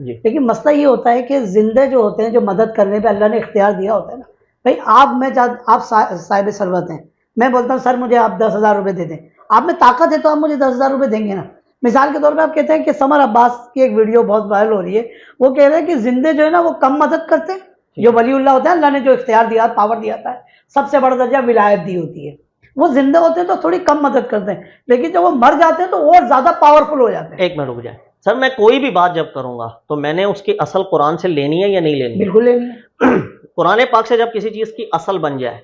جی لیکن مسئلہ یہ ہوتا ہے کہ زندے جو ہوتے ہیں، جو مدد کرنے پہ اللہ نے اختیار دیا ہوتا ہے نا، بھائی آپ صاحب ثروت ہیں، میں بولتا ہوں سر مجھے آپ 10,000 روپے دے دیں، آپ میں طاقت ہے تو آپ مجھے 10,000 روپے دیں گے نا۔ مثال کے طور پہ آپ کہتے ہیں کہ سمر عباس کی ایک ویڈیو بہت وائرل ہو رہی ہے، وہ کہہ رہے ہیں کہ زندے جو ہے نا وہ کم مدد کرتے ہیں، جو ولی اللہ ہوتا ہے اللہ نے جو اختیار دیا، پاور دیا تھا، سب سے بڑا درجہ ولایت دی ہوتی ہے، وہ زندہ ہوتے ہیں تو تھوڑی کم مدد کرتے ہیں، لیکن جب وہ مر جاتے ہیں تو اور زیادہ پاورفل ہو جاتے ہیں۔ ایک منٹ رک جائے سر، میں کوئی بھی بات جب کروں گا تو میں نے اس کی اصل قرآن سے لینی ہے یا نہیں لینی؟ بالکل لینی ہے۔ قرآن پاک سے جب کسی چیز کی اصل بن جائے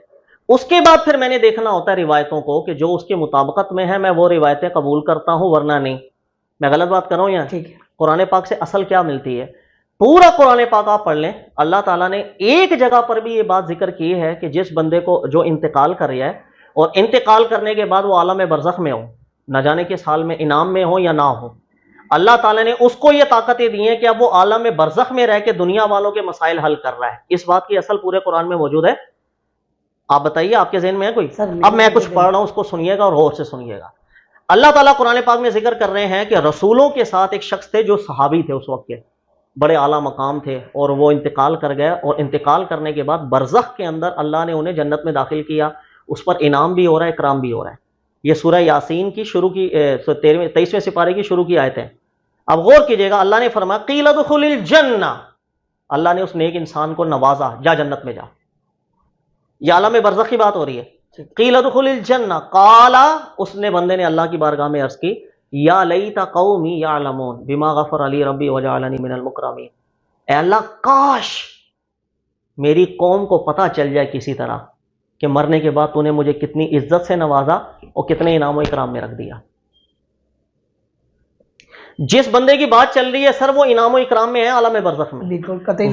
اس کے بعد پھر میں نے دیکھنا ہوتا ہے روایتوں کو کہ جو اس کے مطابقت میں ہے میں وہ روایتیں قبول کرتا ہوں ورنہ نہیں۔ میں غلط بات کر رہا ہوں یا ٹھیک ہے۔ قرآن پاک سے اصل کیا ملتی ہے؟ پورا قرآن پاک آپ پڑھ لیں، اللہ تعالیٰ نے ایک جگہ پر بھی یہ بات ذکر کی ہے کہ جس بندے کو جو انتقال کر رہا ہے اور انتقال کرنے کے بعد وہ عالم برزخ میں ہو، نہ جانے کس حال میں، انعام میں ہو یا نہ ہو، اللہ تعالیٰ نے اس کو یہ طاقتیں دی ہیں کہ اب وہ عالم برزخ میں رہ کے دنیا والوں کے مسائل حل کر رہا ہے۔ اس بات کی اصل پورے قرآن میں موجود ہے؟ آپ بتائیے، آپ کے ذہن میں ہے کوئی؟ اب میں کچھ پڑھ رہا ہوں، اس کو سنیے گا اور غور سے سنیے گا۔ اللہ تعالیٰ قرآن پاک میں ذکر کر رہے ہیں کہ رسولوں کے ساتھ ایک شخص تھے جو صحابی تھے، اس وقت کے بڑے اعلیٰ مقام تھے، اور وہ انتقال کر گئے، اور انتقال کرنے کے بعد برزخ کے اندر اللہ نے انہیں جنت میں داخل کیا، اس پر انعام بھی ہو رہا ہے، اکرام بھی ہو رہا ہے۔ یہ سورہ یاسین کی شروع کی 23ویں سپارے کی شروع کی آیتیں۔ اب غور کیجئے گا، اللہ نے فرمایا قیل ادخل الجنہ، اللہ نے اس نیک انسان کو نوازا، جا جنت میں جا۔ یہ عالم برزخ کی بات ہو رہی ہے۔ قیل ادخل الجنہ قال، اس نے بندے نے اللہ کی بارگاہ میں عرض کی یا لیت قومی یعلمون بما غفر علی ربی وجعلنی من المکرمین، اے اللہ کاش میری قوم کو پتہ چل جائے کسی طرح کہ مرنے کے بعد تو نے مجھے کتنی عزت سے نوازا اور کتنے انعام و اکرام میں رکھ دیا۔ جس بندے کی بات چل رہی ہے سر وہ انعام و اکرام میں ہے عالم برزخ میں،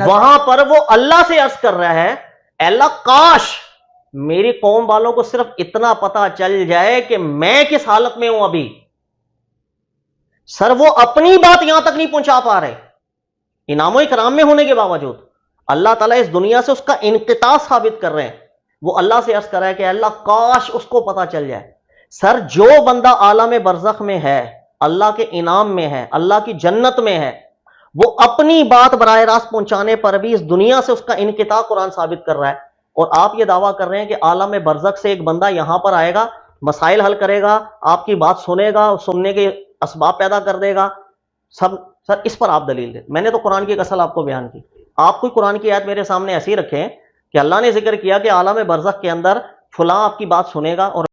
وہاں پر وہ اللہ سے عرض کر رہا ہے اے اللہ کاش میری قوم والوں کو صرف اتنا پتہ چل جائے کہ میں کس حالت میں ہوں ابھی۔ سر وہ اپنی بات یہاں تک نہیں پہنچا پا رہے، انعام و اکرام میں ہونے کے باوجود اللہ تعالیٰ اس دنیا سے اس کا انقطاع ثابت کر رہے ہیں۔ وہ اللہ سے عرض کر رہا ہے کہ اللہ کاش اس کو پتہ چل جائے۔ سر جو بندہ عالم برزخ میں ہے، اللہ کے انعام میں ہے، اللہ کی جنت میں ہے، وہ اپنی بات براہ راست پہنچانے پر بھی اس دنیا سے اس کا انقطاع قرآن ثابت کر رہا ہے، اور آپ یہ دعویٰ کر رہے ہیں کہ عالم برزخ سے ایک بندہ یہاں پر آئے گا، مسائل حل کرے گا، آپ کی بات سنے گا، سننے کے اسباب پیدا کر دے گا۔ سر اس پر آپ دلیل دیں۔ میں نے تو قرآن کی ایک اصل آپ کو بیان کی، آپ کوئی قرآن کی آیت میرے سامنے ایسی رکھیں کہ اللہ نے ذکر کیا کہ عالم برزخ کے اندر فلاں آپ کی بات سنے گا اور